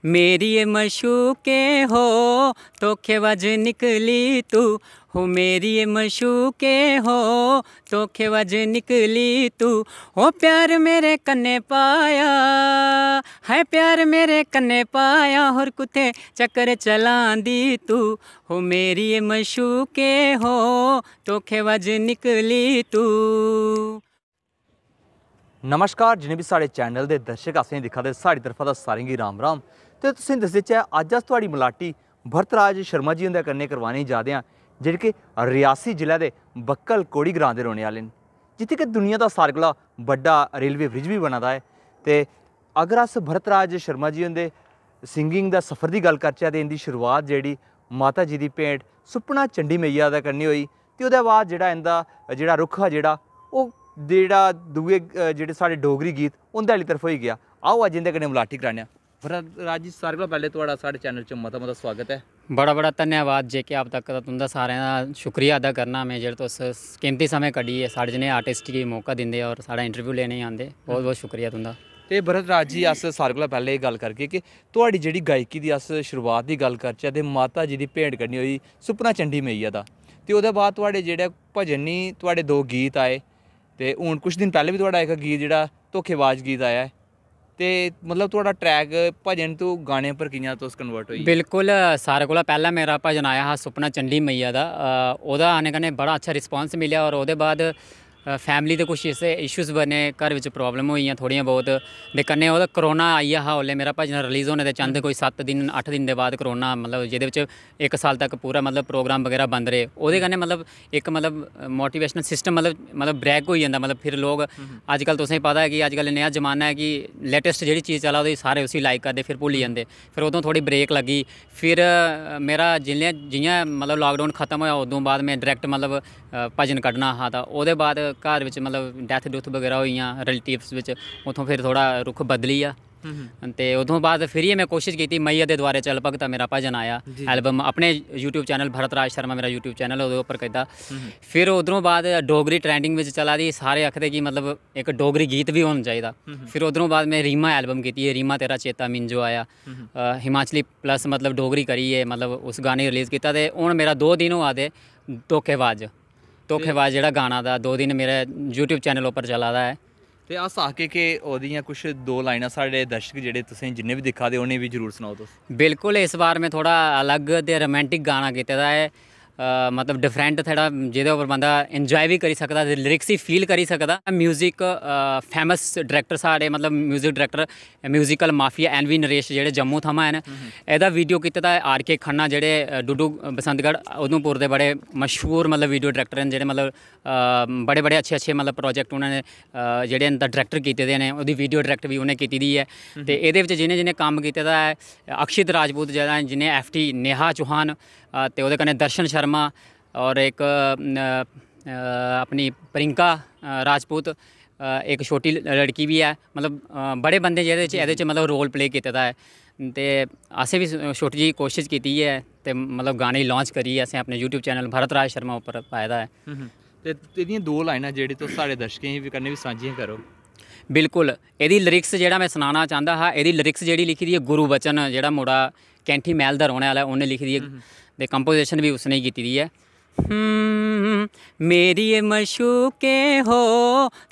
मेरी ये मशूके हो धोखेबाज निकली तू हो, मेरी ये मशूके हो धोखेबाज निकली तू हो। प्यार मेरे कन्ने पाया है, प्यार मेरे कन्ने पाया होर कुत्थे चक्कर चलांदी तू हो। मेरी ये मशूके हो धोखेबाज निकली तू। नमस्कार जिन्हें भी साढ़े चैनल के दर्शक असें दिखा दे साड़ी तरफा दा सारें गी राम राम। तो तुसें दस्से च अज्ज अस तुहाड़ी मलाटी भरतराज शर्मा जी हुंदे कन्नै करवाने जा रहे हैं, जेह्ड़े कि रियासी जिले के बक्कल कोड़ी ग्रां दे रौह्ने आह्ले न, जित्थै कि दुनिया का सारे कोला बड्डा रेलवे ब्रिज भी बना दा है। तो अगर अस भरतराज शर्मा जी हुंदे सिंगिंग दा सफ़र की गल करचै तो इंदी शुरुआत जेह्ड़ी माता जी की भेंट सुपना चंडी मैया दे कन्नै होई, ते ओह्दे बाद जेह्ड़ा इंदा जेह्ड़ा रुख हा जेह्ड़ा ओह् जेह्ड़ा दूए जेह्ड़े साढ़े डोगरी गीत उं'दे आह्ली तरफ होई गया। आओ अज्ज इंदे कन्नै मलाटी कराने आं। भरतराज जी सारे कोला पैह्ले तुहाड़ा साढ़े चैनल च मता मता स्वागत है। बड़ा बड़ा धन्यवाद जेके आप तक तुंदा सारें दा शुक्रिया अदा करना मैं, जेह्ड़े तुस कीमती समय कड्ढियै साढ़े जनेह् आर्टिस्ट गी मौका दिंदे और साढ़ा इंटरव्यू लैने गी आंदे, बहुत बहुत शुक्रिया तुंदा। ते भरतराज जी अस सारे कोला पैह्ले एह् गल्ल करगे कि तुहाड़ी जेह्ड़ी गायकी दी अस शुरुआत दी गल्ल करचै ते माता जी दी भेंट करनी होई सुपना चंडी मैया दा, ते ओह्दे बाद तुहाड़े जेह्ड़े भजन नी तुहाड़े दो गीत आए, ते हून कुछ दिन पैह्ले भी तुहाड़ा इक गीत जेह्ड़ा धोखेबाज गीत आया है, ते मतलब तुहाड़ा ट्रैक भजन तो गाने पर कि'यां तुस कन्वर्ट होई? बिल्कुल, सारे कोला पैह्ला मेरा भजन आया हा सुपना चंडी मैया दा। ओह्दा आने कन्नै बड़ा अच्छा रिस्पांस मिलेआ और ओह्दे बाद फैमिली दे कुछ ऐसे इशूज़ बने, घर बिच प्रॉब्लम होइयां थोड़ियां बहुत, ते कन्नै ओह्दा करोना आई गेआ हा। ओल्लै मेरा भजन रिलीज़ होने दे चंद कोई 7 दिन 8 दिन दे बाद करोना, मतलब जेह्दे बिच 1 साल तक पूरा मतलब प्रोग्राम वगैरह बंद रेह्। ओह्दे कन्नै मतलब इक मतलब मोटिवेशनल सिस्टम मतलब ब्रेक होई जंदा। मतलब फिर लोग अज्जकल तुसें गी पता है कि अज्जकल नेहा जमाना है कि लेटेस्ट जेह्ड़ी चीज़ चला दी सारे उसी लाइक करदे, फिर भुल्ली जंदे। फिर उदों थोड़ी ब्रेक लग्गी। फिर मेरा जियां मतलब लॉकडाउन खत्म होया उदों बाद में डायरैक्ट मतलब भजन कड्ढना हा, तां ओह्दे बाद घर बिच मतलब डैथ डुथ वगैरह होइयां रिलेटिव्स बिच, उत्थों फिर थोड़ा रुख बदली आ। ते उदों बाद फिर मैं कोशिश की मैया दे द्वारे चल भगता मेरा भजन आया एल्बम अपने यूट्यूब चैनल भरतराज शर्मा मेरा यूट्यूब चैनल ओह्दे उप्पर कीता। फिर उद्धरों बाद डोगरी ट्रेंडिंग बिच चला दी, सारे आखदे कि मतलब एक डोगरी गीत भी होना चाहिदा। फिर उद्धरों बाद में रीमा एल्बम की, रीमा तेरा चेता मिंजो आया, हिमाचली प्लस मतलब डोगरी करिए मतलब उस गाने रिलीज़ किया। ते हूँ मेरा 2 दिन होआ दे धोखेबाज जेह्ड़ा गाना दा 2 दिन मेरे यूट्यूब चैनल उप्पर चला दा है। ते अस आके कि ओह्दियां कुछ 2 लाइनां साढ़े दर्शक जेह्ड़े तुसें जिन्ने भी दिक्खा दे उ'नें भी जरूर सनाओ तुस। बिल्कुल, इस बार मैं थोड़ा अलग ते रोमांटिक गाना कीते दा है, मतलब डिफरेंट थोड़ा, जेह्दे उप्पर बंदा इंजॉय भी करी सकदा, लिरिक्स ही फील करी सकदा। म्यूजिक फेमस डायरैक्टर साढ़े मतलब music director musical mafia NV Naresh जेह्ड़े जम्मू थमां हैन। एह्दा वीडियो कीते दा RK खन्ना जेह्ड़े डुडू बसंतगढ़ उधमपुर दे बड़े मशहूर मतलब वीडियो डायरैक्टर न, जेह्ड़े मतलब बड़े बड़े अच्छे मतलब प्रोजेक्ट उन्होंने जेह्ड़े डायरैक्टर कीते दे न, ओह्दी वीडियो डायरैक्ट भी उ'नें कीती दी है। ते एह्दे बिच जि'नें जि'नें कम्म कीते दा है, अक्षित राजपूत जेह्ड़ा, जि'नें FT नेहा चौहान, ते ओह्दे कन्नै दर्शन शर्मा और एक अपनी प्रियंका राजपूत, एक छोटी लड़की भी है। मतलब बड़े बंदे जेह्दे च एह्दे च मतलब रोल प्ले कीते दा है। ते असें भी छोटी जी कोशिश कीती है, ते मतलब गाने लॉन्च करियै असें अपने यूट्यूब चैनल भरतराज शर्मा उप्पर पाए दा है। ते एह्दियां 2 लाइनां जेह्ड़ी तुस साढ़े दर्शकें कन्नै भी सांझियां करो। बिल्कुल, एह्दी लिरिक्स जेह्ड़ा मैं सनाना चांह्दा हा, एह्दी लिरिक्स जेह्ड़ी लिखी दी है गुरुबचन, जेह्ड़ा मुड़ा कैंठी मैह्ल दा रौह्ने आह्ला, उन्नै लिखी दी है, ते कंपोजिशन भी उसने ही कीती दी है। मेरी ये मशूके हो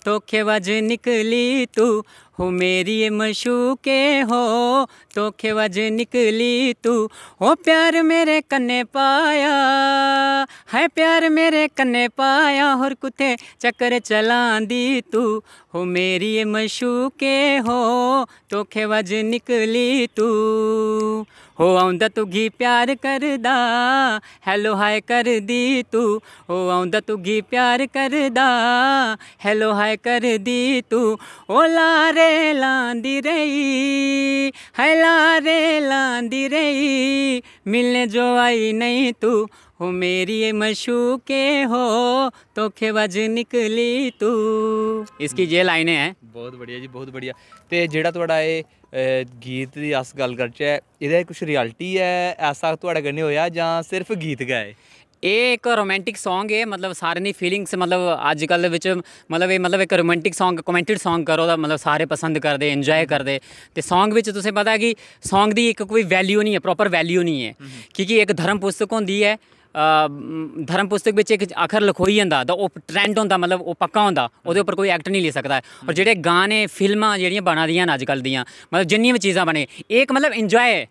धोखेबाज निकली तू हो, मेरी ये मशूके हो धोखेबाज निकली तू हो। प्यार मेरे कन्ने पाया है, प्यार मेरे कन्ने पाया होर कुत्थे चक्कर चलांदी तू हो। मेरी ये मशूके हो धोखेबाज निकली तू हो। औंदा तुगी प्यार करदा हैलो हाय कर दी तू हो, औंदा तुगी प्यार करदा हैलो हाय कर दी तू ओ। लारे लांदी रही है, लारे लांदी रही, मिलने जो आई नहीं तू हो। मेरी ये मशूके हो धोखेबाज निकली तू। इसकी ये लाइनें हैं। बहुत बढ़िया जी, बहुत बढ़िया। ते जेह्ड़ा तुहाड़ा एह् गीत दी अस गल्ल करचै, एह्दा कुछ रियलिटी है ऐसा तुहाड़े कन्नै होया जां सिर्फ गीत गै है? ਇਹ ਇੱਕ ਰੋਮਾਂਟਿਕ Song ਹੈ ਮਤਲਬ ਸਾਰਿਆਂ ਦੀ ਫੀਲਿੰਗਸ ਮਤਲਬ ਅੱਜ ਕੱਲ੍ਹ ਦੇ ਵਿੱਚ ਮਤਲਬ ਇਹ ਮਤਲਬ ਇੱਕ ਰੋਮਾਂਟਿਕ Song ਕਮੈਂਟਡ Song ਕਰੋ ਦਾ ਮਤਲਬ ਸਾਰੇ ਪਸੰਦ ਕਰਦੇ ਇੰਜੋਏ ਕਰਦੇ ਤੇ Song ਵਿੱਚ ਤੁਸੀਂ ਪਤਾ ਕਿ Song ਦੀ ਇੱਕ ਕੋਈ ਵੈਲਿਊ ਨਹੀਂ ਹੈ ਪ੍ਰੋਪਰ ਵੈਲਿਊ ਨਹੀਂ ਹੈ ਕਿਉਂਕਿ ਇੱਕ ਧਰਮ ਪੁਸਤਕ ਹੁੰਦੀ ਹੈ ਧਰਮ ਪੁਸਤਕ ਵਿੱਚ ਇੱਕ ਅੱਖਰ ਲਿਖੋਈ ਜਾਂਦਾ ਤਾਂ ਉਹ ਟ੍ਰੈਂਡ ਹੁੰਦਾ ਮਤਲਬ ਉਹ ਪੱਕਾ ਹੁੰਦਾ ਉਹਦੇ ਉੱਪਰ ਕੋਈ ਐਕਟ ਨਹੀਂ ਲੈ ਸਕਦਾ ਔਰ ਜਿਹੜੇ ਗਾਣੇ ਫਿਲਮਾਂ ਜਿਹੜੀਆਂ ਬਣਾ ਦੀਆਂ ਅੱਜ ਕੱਲ੍ਹ ਦੀਆਂ ਮਤਲਬ ਜਿੰਨੀਆਂ ਵੀ ਚੀਜ਼ਾਂ ਬਣੇ ਇਹ ਇੱਕ ਮਤਲਬ ਇੰਜੋਏ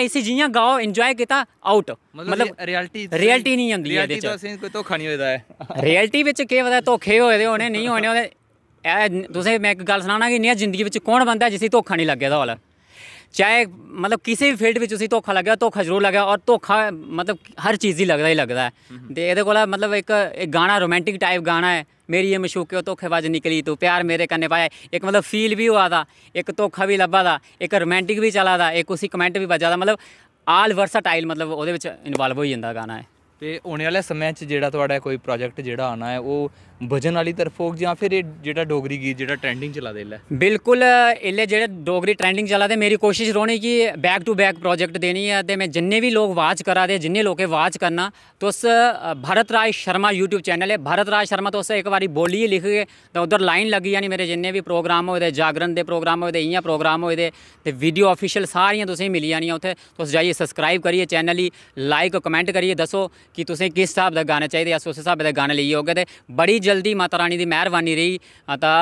ਇਸੇ ਜਿਹੀਆਂ ਗਾਓ ਇੰਜੋਏ ਕੀਤਾ ਆਊਟ ਮਤਲਬ ਰਿਐਲਿਟੀ ਨਹੀਂ ਹੁੰਦੀ ਇਹਦੇ ਚ ਕੋਈ ਧੋਖਾ ਨਹੀਂ ਹੋਇਦਾ ਹੈ ਰਿਐਲਿਟੀ ਵਿੱਚ ਕੀ ਪਤਾ ਧੋਖੇ ਹੋਏ ਦੇ ਹੋਣੇ ਨਹੀਂ ਹੋਣੇ ਉਹਦੇ ਇਹ ਤੁਸੀਂ ਮੈਂ ਇੱਕ ਗੱਲ ਸੁਣਾਉਣਾ ਕਿ ਇੰਨੀਆਂ ਜ਼ਿੰਦਗੀ ਵਿੱਚ ਕੌਣ ਬੰਦਾ ਜਿਸ ਧੋਖਾ ਨਹੀਂ ਲੱਗਿਆ ਦਾ ਹਾਲ ਚਾਹੇ ਮਤਲਬ ਕਿਸੇ ਵੀ ਫੀਲਡ ਵਿੱਚ ਤੁਸੀਂ ਧੋਖਾ ਲੱਗਿਆ ਧੋਖਾ ਜ਼ਰੂਰ ਲੱਗਿਆ ਔਰ ਧੋਖਾ ਮਤਲਬ ਹਰ ਚੀਜ਼ ਹੀ ਲੱਗਦਾ ਹੈ ਅਤੇ ਇਹਦੇ ਕੋਲ ਮਤਲਬ ਇੱਕ ਗਾਣਾ ਰੋਮਾਂਟਿਕ ਟਾਈਪ ਗਾਣਾ ਹੈ मेरी ये मशूक़ धोखेबाज निकली तो प्यार मेरे करने पाया एक मतलब फील भी हुआ था एक धोखा भी लब्भा था एक रोमांटिक भी चला था एक उसी कमेंट भी बजा था मतलब आल वर्साटाइल मतलब ਉਹਦੇ ਵਿੱਚ ਇਨਵੋਲਵ ਹੋ ਜਾਂਦਾ ਗਾਣਾ ਹੈ ਤੇ ਆਉਣ ਵਾਲੇ ਸਮੇਂ 'ਚ ਜਿਹੜਾ ਤੁਹਾਡਾ ਕੋਈ ਪ੍ਰੋਜੈਕਟ ਜਿਹੜਾ ਆਉਣਾ ਹੈ ਉਹ ਭਜਨ ਵਾਲੀ ਤਰਫੋਂ ਜਾਂ ਫਿਰ ਇਹ ਜਿਹੜਾ ਡੋਗਰੀ ਗੀਤ ਜਿਹੜਾ ਟ੍ਰੈਂਡਿੰਗ ਚਲਾ ਦੇ ਲੈ ਬਿਲਕੁਲ ਇਹਲੇ ਜਿਹੜੇ ਡੋਗਰੀ ਟ੍ਰੈਂਡਿੰਗ ਚਲਾ ਦੇ ਮੇਰੀ ਕੋਸ਼ਿਸ਼ ਰੋਣੀ ਕਿ बैक टू बैक प्रोजेक्ट देनी है तो मैं जिन्ने भी लोग वाच करा दे जिन्ने लोग वाच करना तो उस भरत राज शर्मा यूट्यूब चैनल है भरत राज शर्मा तो उस एक बारी बोलिए लिख के तो उधर लाइन लगी यानी मेरे जिन्ने भी प्रोग्राम होए जागरण के प्रोग्राम होए इ'यां प्रोग्राम होए ते वीडियो ऑफिशियल सारियां तुसें मिली जानियां उत्थे तुस जाइए सब्सक्राइब करिए चैनल ही लाइक कमेंट करिए दसो कि तुसें किस हिसाब का गाने चाहिए अस उस हिसाब के गाने लेइए होगे तो बड़ी जल्दी माता रानी की मेहरबानी रही तो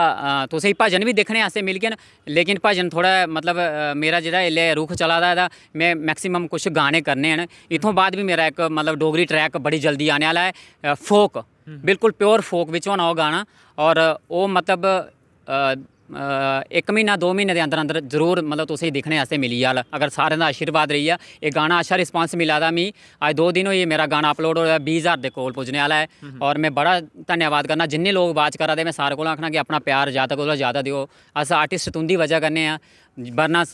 तुसें भजन भी देखने आस्ते मिल गए लेकिन भजन थोड़ा मतलब मेरा जो इल्ले रुख चला दा मैं मैक्सीमम कुछ गाने करने हैं इतों बाद भी मेरा एक मतलब डोगरी ट्रैक बड़ी जल्दी आने वाला है फोक बिल्कुल प्योर फोक विच होना वो गाना और वो मतलब एक महीना 2 महीने के अंदर अंदर जरूर मतलब तुसें दिखने आस्ते मिली जाल अगर सारे का आशीर्वाद रही है ये गाना अच्छा रिस्पांस मिला था मी अज 2 दिन होइए मेरा गाना अपलोड होया 20,000 के कोल पुजने वाला है और मैं बड़ा धन्यवाद करना जिन्ने लोग वाच करा दे मैं सारे को आखना कि अपना प्यार ज़्यादा कोला ज़्यादा दिओ अस आर्टिस्ट तुंदी वजह करने वरना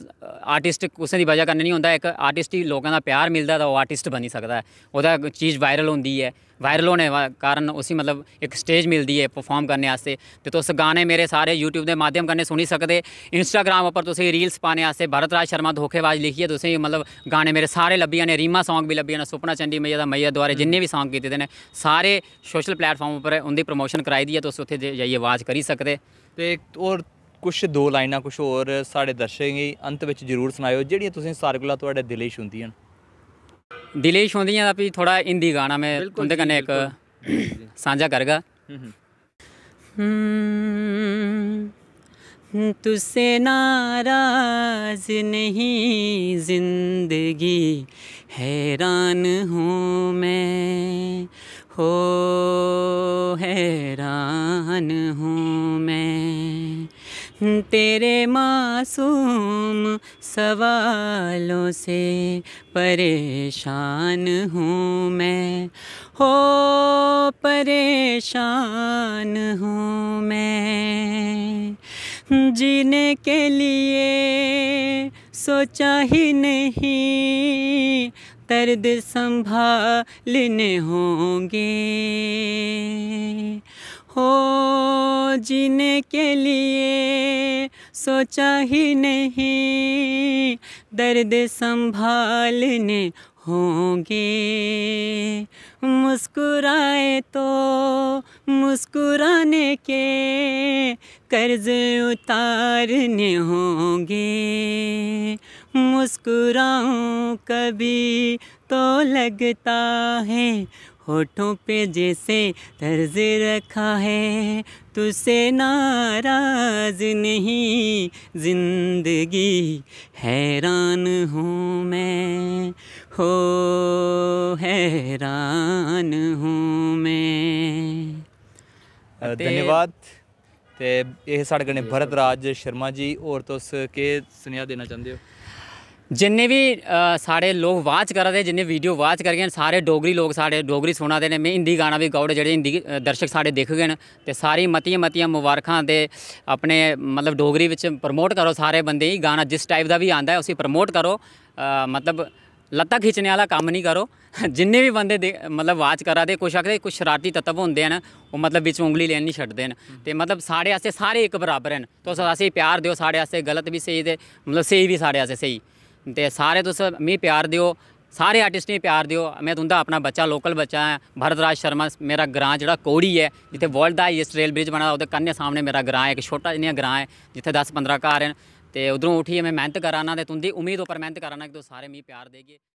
आर्टिस्ट कुसै दी वजह करने नहीं होंदा एक आर्टिस्ट ही लोगों का प्यार मिलता तो वो आर्टिस्ट बनी सकता है वह चीज़ वायरल होंदी है वायरल होने कारण उसी मतलब एक स्टेज मिलती है परफॉर्म करने वास्ते तो तुस गाने मेरे सारे यूट्यूब के माध्यम कन्नै सुनी सकते इंस्टाग्राम पर तुसें रील्स पाने वास्ते भरत राज शर्मा धोखेबाज लिखिए तुसें मतलब गाने मेरे सारे लब्भी जाने रीमा सॉन्ग भी लब्भी जाने सुपना चंडी मैया दा मैया द्वारे जिन्ने भी सॉन्ग कीते ने सारे सोशल प्लेटफॉर्म पर उनकी प्रमोशन कराई दी है तुस उत्थे जाइए आवाज़ करी सकते ते और कुछ 2 लाइनां कुछ होर साढ़े दर्शक गी अंत विच जरूर सुनाओ जेहड़ियां तुसें सारे कोला तुहाडे दिले च छूंदियां दिले च छूंदियां दा भी थोड़ा हिंदी गाना मैं तुंदे कन्नै एक साझा करगा तुझसे नाराज नहीं जिंदगी हैरान हूँ मैं हो हैरान हूँ मैं तेरे मासूम सवालों से परेशान हूँ मैं हो परेशान हूँ मैं जीने के लिए सोचा ही नहीं दर्द संभालने होंगे हो जीने के लिए सोचा ही नहीं दर्द संभालने होंगे मुस्कुराए तो मुस्कुराने के कर्ज उतारने होंगे मुस्कुराऊं कभी तो लगता है होठों पे जैसे तर्ज रखा है तुझसे नाराज नहीं जिंदगी हैरान हूँ मैं हो हैरान हूँ मैं धन्यवाद ते ये साढ़े कन्नै भरत राज शर्मा जी और तुस केह् सुनेहा देना चाहते हो जिन्ने भी साढ़े लोग वाच करा दे जिन्ने वीडियो वाच करगे सारे डोगरी लोग साढ़े डोगरी सुना दे मैं हिंदी गाना भी गाउड़े जेह्ड़े हिंदी दर्शक साढ़े दिखगे ते सारी मतियां मतियां मुबारखां ते अपने मतलब डोगरी विच प्रमोट करो सारे बंदे ही गाना जिस टाइप का भी आंदा है उसी प्रमोट करो मतलब लत्ता खिंचने वाला कम्म नहीं करो जिन्ने भी बंदे मतलब वाच करा दे कुछ आखदे कुछ शरारती तत्व होंदे न वो मतलब बिच उंगली लैन नहीं छड्डदे न ते मतलब साढ़े आस्ते सारे एक बराबर न तुस असेंगी प्यार दिओ साढ़े आस्ते गलत भी स्हेई ते मतलब स्हेई भी साढ़े आस्ते स्हेई ते सारे तुस मिगी प्यार दिओ सारे आर्टिस्टें गी प्यार दियो। मैं तुंदा अपना बच्चा लोकल बच्चा है भरतराज शर्मा। मेरा ग्रां जेह्ड़ा कोड़ी है जित्थे वर्ल्ड दा हाईएस्ट रेल ब्रिज बना दा ओह्दे कन्नै सामने मेरा ग्रां है, इक छोटा जेहा ग्रां है जित्थे 10-15 घर न। ते उद्धरों उठियै मैं मेहनत करा ना ते तुंदी उम्मीद उप्पर मेहनत करा ना कि तुस सारे मिगी प्यार देगे।